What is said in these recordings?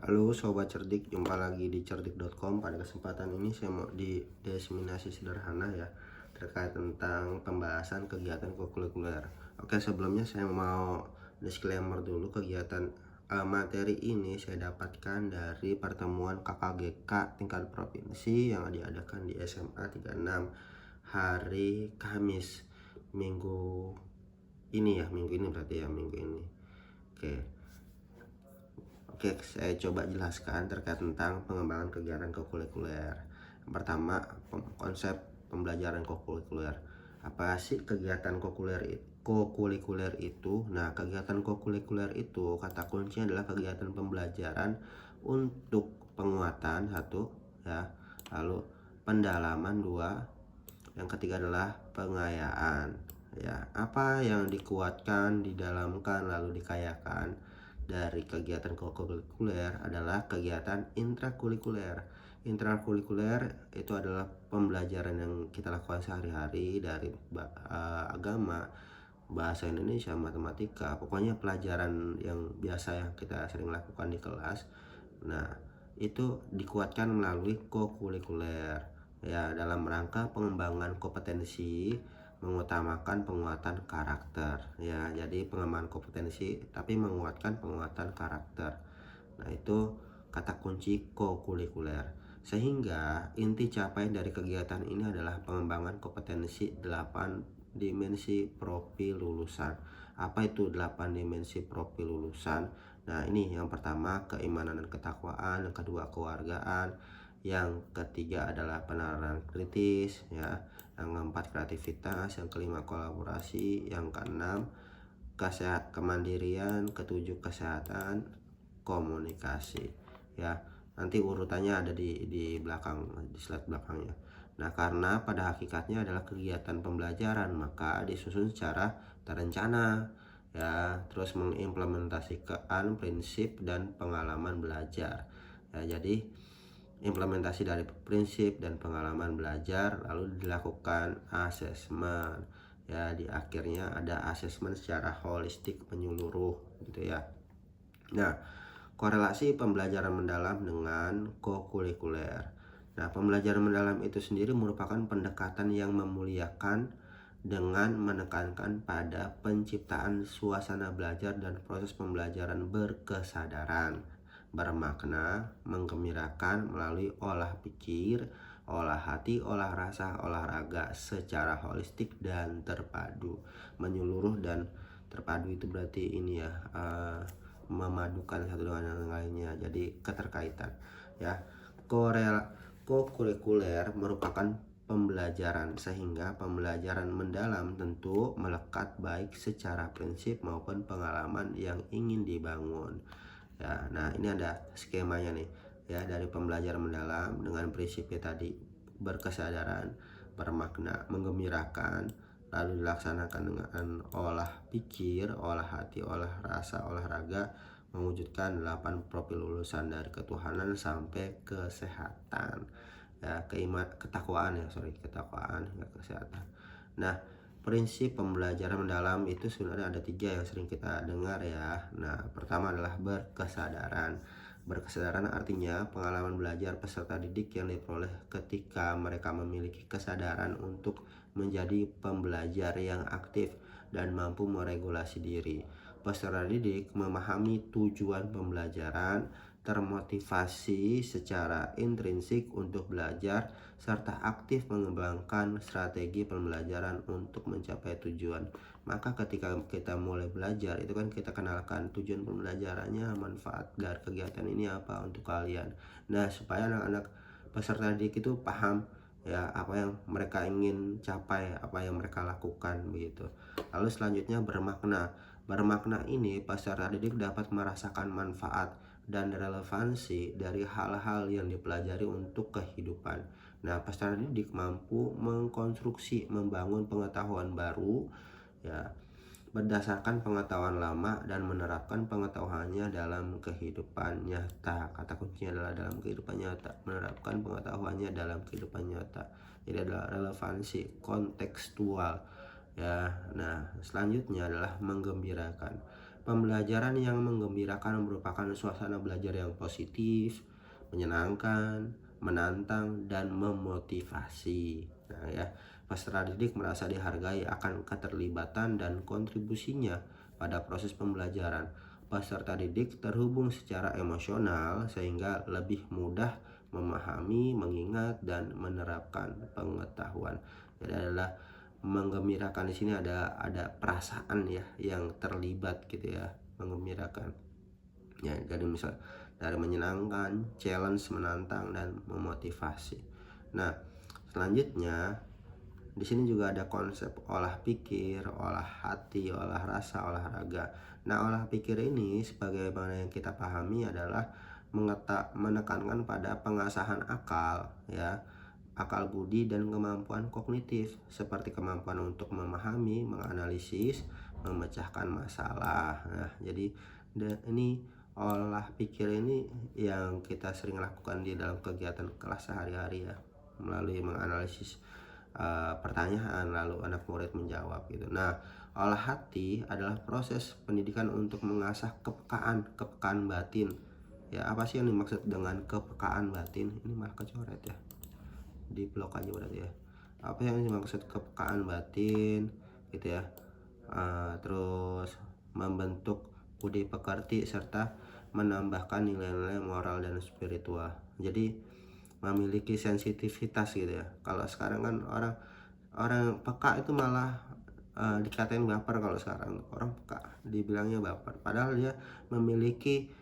Halo Sobat Cerdik, jumpa lagi di cerdik.com. Pada kesempatan ini saya mau di diseminasi sederhana ya terkait tentang pembahasan kegiatan kokurikuler. Oke, sebelumnya saya mau disclaimer dulu. Materi ini saya dapatkan dari pertemuan KKGK tingkat provinsi yang diadakan di SMA 36 hari Kamis minggu ini ya, minggu ini berarti ya, minggu ini. Oke, saya coba jelaskan terkait tentang pengembangan kegiatan kokurikuler. Yang pertama, konsep pembelajaran kokurikuler. Apa sih kegiatan kokurikuler itu? Nah, kegiatan kokurikuler itu kata kuncinya adalah kegiatan pembelajaran untuk penguatan satu ya, lalu pendalaman dua, yang ketiga adalah pengayaan ya. Apa yang dikuatkan, didalamkan, lalu dikayakan dari kegiatan kokurikuler adalah kegiatan intrakurikuler. Intrakurikuler itu adalah pembelajaran yang kita lakukan sehari-hari dari agama, bahasa Indonesia, matematika, pokoknya pelajaran yang biasa yang kita sering lakukan di kelas. Nah, itu dikuatkan melalui kokurikuler ya, dalam rangka pengembangan kompetensi, mengutamakan penguatan karakter ya. Jadi pengembangan kompetensi tapi menguatkan penguatan karakter. Nah, itu kata kunci kokurikuler. Sehingga inti capaian dari kegiatan ini adalah pengembangan kompetensi 8 dimensi profil lulusan. Apa itu 8 dimensi profil lulusan? Nah, ini yang pertama keimanan dan ketakwaan, yang kedua kewargaan, yang ketiga adalah penalaran kritis ya, yang keempat kreativitas, yang kelima kolaborasi, yang keenam kemandirian, ketujuh kesehatan komunikasi ya. Nanti urutannya ada di belakang, di slide belakangnya. Nah, karena pada hakikatnya adalah kegiatan pembelajaran, maka disusun secara terencana ya, terus mengimplementasikan prinsip dan pengalaman belajar ya. Jadi implementasi dari prinsip dan pengalaman belajar, lalu dilakukan asesmen ya. Di akhirnya ada asesmen secara holistik menyeluruh gitu ya. Nah, korelasi pembelajaran mendalam dengan kokurikuler. Nah, pembelajaran mendalam itu sendiri merupakan pendekatan yang memuliakan dengan menekankan pada penciptaan suasana belajar dan proses pembelajaran berkesadaran, bermakna, menggembirakan melalui olah pikir, olah hati, olah rasa, olahraga secara holistik dan terpadu. Menyeluruh dan terpadu itu berarti ini ya, memadukan satu dengan yang lainnya, jadi keterkaitan ya. Kokurikuler merupakan pembelajaran, sehingga pembelajaran mendalam tentu melekat baik secara prinsip maupun pengalaman yang ingin dibangun ya. Nah, ini ada skemanya nih ya, dari pembelajaran mendalam dengan prinsipnya tadi: berkesadaran, bermakna, menggembirakan, lalu dilaksanakan dengan olah pikir, olah hati, olah rasa, olahraga, mewujudkan 8 profil lulusan dari ketuhanan sampai kesehatan ya, ketakwaan hingga kesehatan. Nah, prinsip pembelajaran mendalam itu sebenarnya ada 3 yang sering kita dengar ya. Nah, pertama adalah berkesadaran. Berkesadaran artinya pengalaman belajar peserta didik yang diperoleh ketika mereka memiliki kesadaran untuk menjadi pembelajar yang aktif dan mampu meregulasi diri. Peserta didik memahami tujuan pembelajaran, termotivasi secara intrinsik untuk belajar, serta aktif mengembangkan strategi pembelajaran untuk mencapai tujuan. Maka ketika kita mulai belajar itu kan kita kenalkan tujuan pembelajarannya, manfaat dari kegiatan ini apa untuk kalian. Nah, supaya anak-anak peserta didik itu paham ya apa yang mereka ingin capai, apa yang mereka lakukan begitu. Lalu selanjutnya bermakna. Bermakna ini peserta didik dapat merasakan manfaat dan relevansi dari hal-hal yang dipelajari untuk kehidupan. Nah, peserta didik mampu mengkonstruksi, membangun pengetahuan baru ya, berdasarkan pengetahuan lama dan menerapkan pengetahuannya dalam kehidupan nyata. Kata kuncinya adalah dalam kehidupan nyata, menerapkan pengetahuannya dalam kehidupan nyata. Jadi adalah relevansi kontekstual ya. Nah, selanjutnya adalah menggembirakan. Pembelajaran yang menggembirakan merupakan suasana belajar yang positif, menyenangkan, menantang, dan memotivasi. Nah ya, peserta didik merasa dihargai akan keterlibatan dan kontribusinya pada proses pembelajaran. Peserta didik terhubung secara emosional sehingga lebih mudah memahami, mengingat, dan menerapkan pengetahuan. Jadi adalah menggembirakan di sini ada perasaan ya yang terlibat gitu ya, menggembirakan. Ya, jadi misal dari menyenangkan, challenge, menantang, dan memotivasi. Nah, selanjutnya di sini juga ada konsep olah pikir, olah hati, olah rasa, olahraga. Nah, olah pikir ini sebagaimana yang kita pahami adalah menekankan pada pengasahan akal ya, akal budi dan kemampuan kognitif seperti kemampuan untuk memahami, menganalisis, memecahkan masalah. Nah, jadi ini olah pikir ini yang kita sering lakukan di dalam kegiatan kelas sehari-hari ya, melalui menganalisis pertanyaan lalu anak murid menjawab gitu. Nah, olah hati adalah proses pendidikan untuk mengasah kepekaan batin. Ya, apa sih yang dimaksud dengan kepekaan batin? Ini malah kecoret ya. Di blok aja berarti ya. Apa yang dimaksud kepekaan batin gitu ya. Terus membentuk budi pekerti serta menambahkan nilai-nilai moral dan spiritual. Jadi memiliki sensitivitas gitu ya. Kalau sekarang kan orang peka itu malah dikatain baper. Kalau sekarang orang peka dibilangnya baper, padahal dia memiliki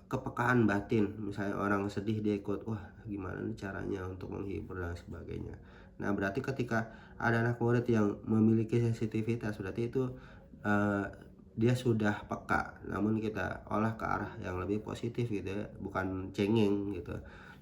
kepekaan batin. Misalnya orang sedih dia ikut, wah gimana nih caranya untuk menghibur dan sebagainya. Nah, berarti ketika ada anak murid yang memiliki sensitivitas, berarti itu dia sudah peka. Namun kita olah ke arah yang lebih positif gitu ya, bukan cengeng gitu.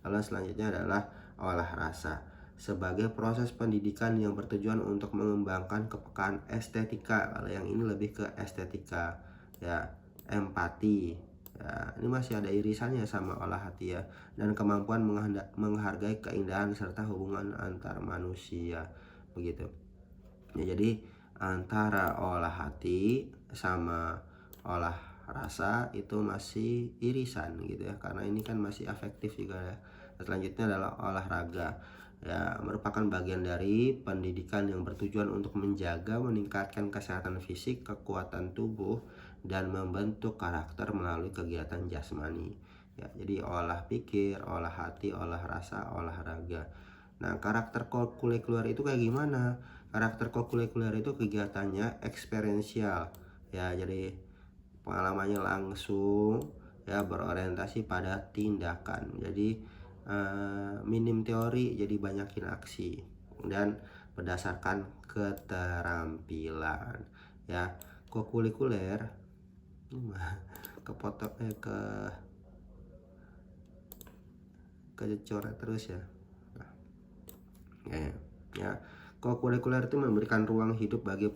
Lalu selanjutnya adalah olah rasa sebagai proses pendidikan yang bertujuan untuk mengembangkan kepekaan estetika. Kalau yang ini lebih ke estetika ya, empati ya, ini masih ada irisannya sama olah hati ya, dan kemampuan menghargai keindahan serta hubungan antar manusia begitu ya. Jadi antara olah hati sama olah rasa itu masih irisan gitu ya, karena ini kan masih afektif juga ya. Selanjutnya adalah olahraga ya, merupakan bagian dari pendidikan yang bertujuan untuk menjaga meningkatkan kesehatan fisik, kekuatan tubuh, dan membentuk karakter melalui kegiatan jasmani ya. Jadi olah pikir, olah hati, olah rasa, olahraga. Nah, karakter kokurikuler itu kayak gimana? Karakter kokurikuler itu kegiatannya eksperiensial ya, jadi pengalamannya langsung ya, berorientasi pada tindakan. Jadi minim teori, jadi banyakin aksi, dan berdasarkan keterampilan ya. Kokurikuler kepotong kecoret terus ya. Nah, ya. Kokurikuler itu memberikan ruang hidup bagi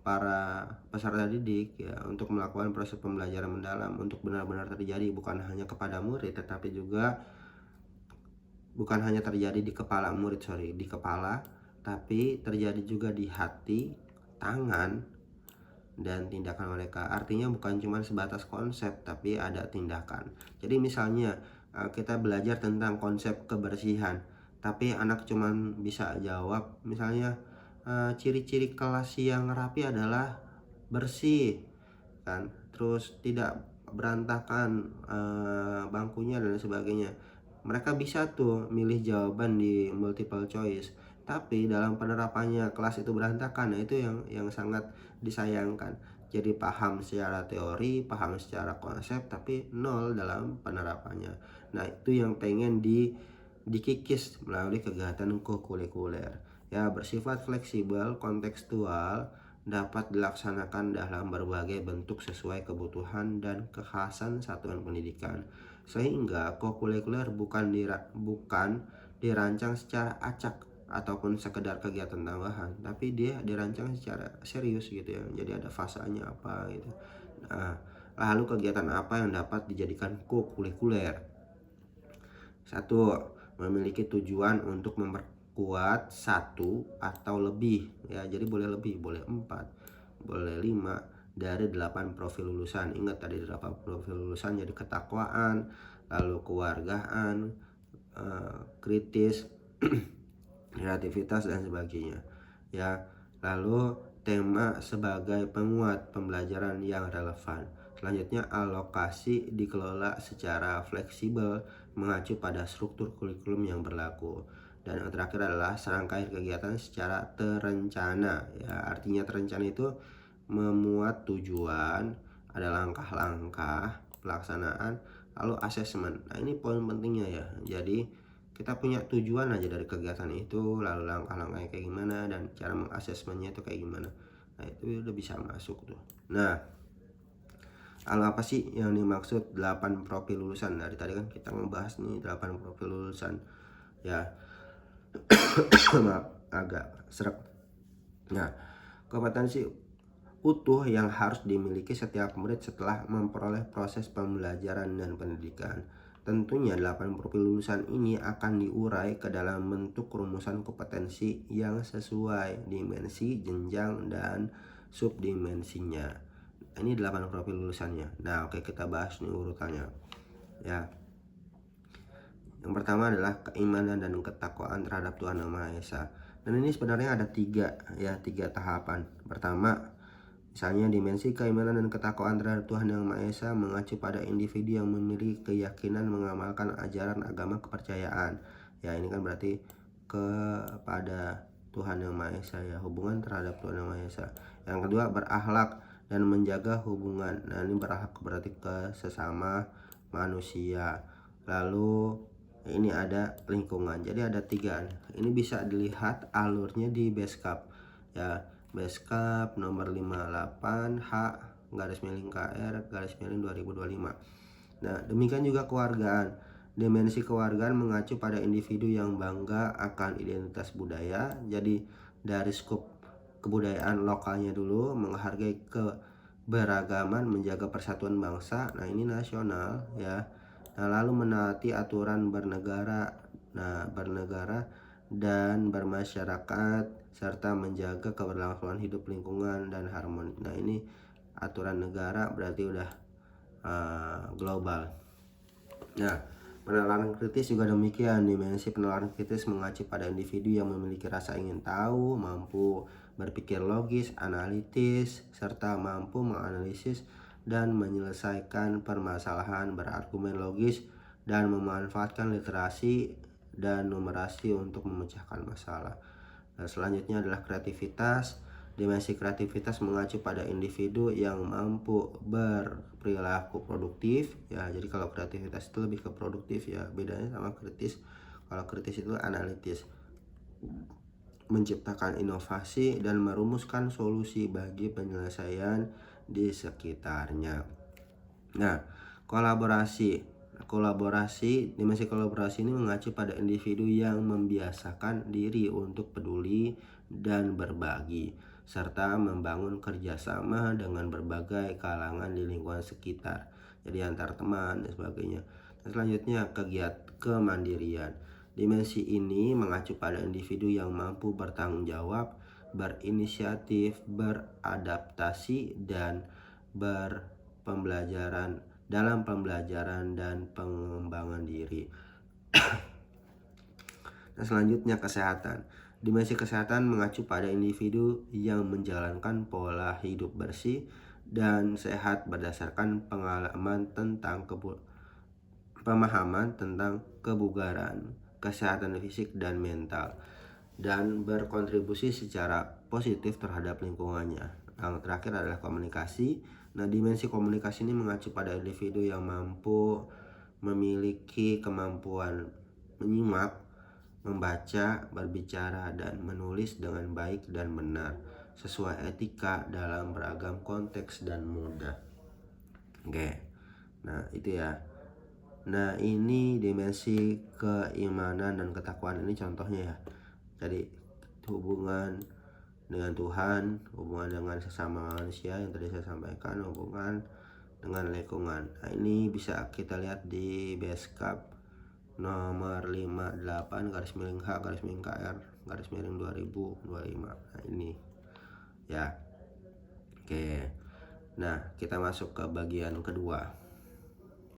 para peserta didik ya, untuk melakukan proses pembelajaran mendalam untuk benar-benar terjadi bukan hanya kepada murid, tetapi juga bukan hanya terjadi di kepala murid, di kepala, tapi terjadi juga di hati, tangan, dan tindakan mereka. Artinya bukan cuma sebatas konsep, tapi ada tindakan. Jadi misalnya kita belajar tentang konsep kebersihan, tapi anak cuma bisa jawab misalnya ciri-ciri kelas yang rapi adalah bersih kan, terus tidak berantakan bangkunya dan sebagainya. Mereka bisa tuh milih jawaban di multiple choice, tapi dalam penerapannya kelas itu berantakan. Nah, itu yang sangat disayangkan. Jadi paham secara teori, paham secara konsep, tapi nol dalam penerapannya. Nah, itu yang pengen dikikis melalui kegiatan kokurikuler ya, bersifat fleksibel, kontekstual, dapat dilaksanakan dalam berbagai bentuk sesuai kebutuhan dan kekhasan satuan pendidikan. Sehingga kokurikuler bukan dirancang secara acak ataupun sekedar kegiatan tambahan, tapi dia dirancang secara serius gitu ya. Jadi ada fasanya apa gitu. Nah, lalu kegiatan apa yang dapat dijadikan kokurikuler? 1. Memiliki tujuan untuk memperkuat satu atau lebih ya, jadi boleh lebih, boleh 4 boleh 5 dari 8 profil lulusan. Ingat tadi 8 profil lulusan, jadi ketakwaan, lalu kewargaan, kritis, kreativitas dan sebagainya ya. Lalu tema sebagai penguat pembelajaran yang relevan. Selanjutnya, alokasi dikelola secara fleksibel mengacu pada struktur kurikulum yang berlaku. Dan yang terakhir adalah serangkaian kegiatan secara terencana ya. Artinya terencana itu memuat tujuan, ada langkah-langkah pelaksanaan, lalu asesmen. Nah, ini poin pentingnya ya. Jadi kita punya tujuan aja dari kegiatan itu, lalu langkah-langkahnya kayak gimana, dan cara mengasesmennya itu kayak gimana. Nah, itu udah bisa masuk tuh. Nah, lalu apa sih yang dimaksud 8 profil lulusan? Dari tadi kan kita ngebahas nih 8 profil lulusan ya. Agak seret. Nah, kompetensi utuh yang harus dimiliki setiap murid setelah memperoleh proses pembelajaran dan pendidikan. Tentunya 8 profil lulusan ini akan diurai ke dalam bentuk rumusan kompetensi yang sesuai dimensi, jenjang, dan subdimensinya. Ini 8 profil lulusannya. Nah, oke, kita bahas nih urutannya ya. Yang pertama adalah keimanan dan ketakwaan terhadap Tuhan Yang Maha Esa. Dan ini sebenarnya ada tiga tahapan. Pertama, misalnya dimensi keimanan dan ketakwaan terhadap Tuhan Yang Maha Esa mengacu pada individu yang memiliki keyakinan mengamalkan ajaran agama kepercayaan. Ya, ini kan berarti kepada Tuhan Yang Maha Esa ya, hubungan terhadap Tuhan Yang Maha Esa. Yang kedua, berakhlak dan menjaga hubungan. Nah, ini berakhlak berarti ke sesama manusia. Lalu ini ada lingkungan. Jadi ada 3. Ini bisa dilihat alurnya di Beskap ya. Beskap nomor 58H garis miring KR garis miring 2025. Nah, demikian juga kewargaan. Dimensi kewargaan mengacu pada individu yang bangga akan identitas budaya. Jadi dari skup kebudayaan lokalnya dulu, menghargai keberagaman, menjaga persatuan bangsa. Nah, ini nasional ya. Nah, lalu menaati aturan bernegara dan bermasyarakat, serta menjaga keberlangsungan hidup lingkungan dan harmoni. Nah, ini aturan negara berarti udah global. Nah, penalaran kritis juga demikian. Dimensi penalaran kritis mengacu pada individu yang memiliki rasa ingin tahu, mampu berpikir logis, analitis, serta mampu menganalisis dan menyelesaikan permasalahan, berargumen logis, dan memanfaatkan literasi dan numerasi untuk memecahkan masalah. Nah, selanjutnya adalah kreativitas. Dimensi kreativitas mengacu pada individu yang mampu berperilaku produktif ya. Jadi kalau kreativitas itu lebih ke produktif ya, bedanya sama kritis. Kalau kritis itu analitis, menciptakan inovasi dan merumuskan solusi bagi penyelesaian di sekitarnya. Nah, dimensi kolaborasi ini mengacu pada individu yang membiasakan diri untuk peduli dan berbagi, serta membangun kerjasama dengan berbagai kalangan di lingkungan sekitar, jadi antar teman dan sebagainya. Dan selanjutnya, kemandirian. Dimensi ini mengacu pada individu yang mampu bertanggung jawab, berinisiatif, beradaptasi, dan berpembelajaran dalam pembelajaran dan pengembangan diri. Nah, selanjutnya kesehatan. Dimensi kesehatan mengacu pada individu yang menjalankan pola hidup bersih dan sehat berdasarkan pemahaman tentang kebugaran, kesehatan fisik dan mental, dan berkontribusi secara positif terhadap lingkungannya. Yang terakhir adalah komunikasi. Nah, dimensi komunikasi ini mengacu pada individu yang mampu memiliki kemampuan menyimak, membaca, berbicara, dan menulis dengan baik dan benar sesuai etika dalam beragam konteks dan mudah. Oke. Nah, itu ya. Nah, ini dimensi keimanan dan ketakwaan, ini contohnya ya. Jadi hubungan dengan Tuhan, hubungan dengan sesama manusia yang tadi saya sampaikan, hubungan dengan lingkungan. Nah, ini bisa kita lihat di Beskap nomor 58 garis miring H garis miring KR garis miring 2025. Nah, ini ya. Oke. Nah, kita masuk ke bagian kedua.